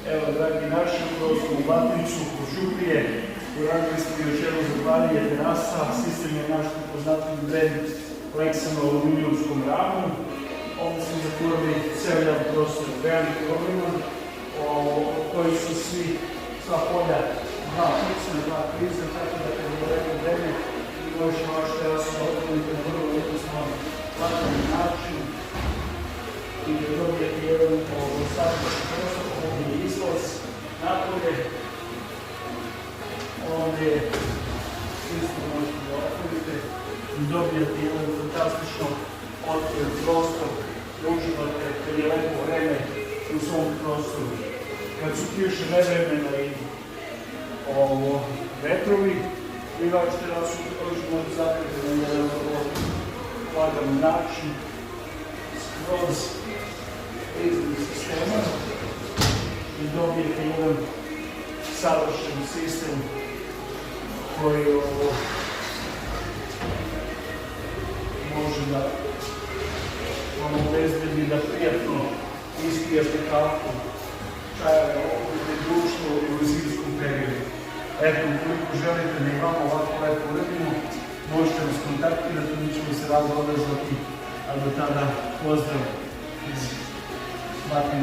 Evo, dragi naši, upravo smo u Batnicu, u Župrije, uradili smo još jedno zatvaranje terasa, sistem je naš poznatiji brend Lexan u aluminijumskom ramu. Ovdje smo zatvorili ceo jedan prostor, veliki ogroman, koji su sva polja, dva fiksna, dva prizna, tako da kada je neko vreme i možete vaš terasu da otvorite na vrlo jednostavan, lagan način i da dobijete jedan statični prostor, ovdje je izlaz napolje, ovdje isto možete da otvorite i dobijete jedan fantastično otvoren prostor, da uživate kad je lepo vreme u svom prostoru. Kad su kiše nevremena i vetrovi, vi vaš terasu također možete zakriti na jedan lagan način skroz izgled sistema i dobijete jedan savršen sistem koji može da vam obezbedi da prijatno ispijate kafu, čajeve, opite društvo u zimskom periodu. Eto, ukoliko želite da i vama ovako lepo uredimo, možete nas kontaktirati, mi ćemo se rado odazvati, a do tada pozdrav iz Batnice.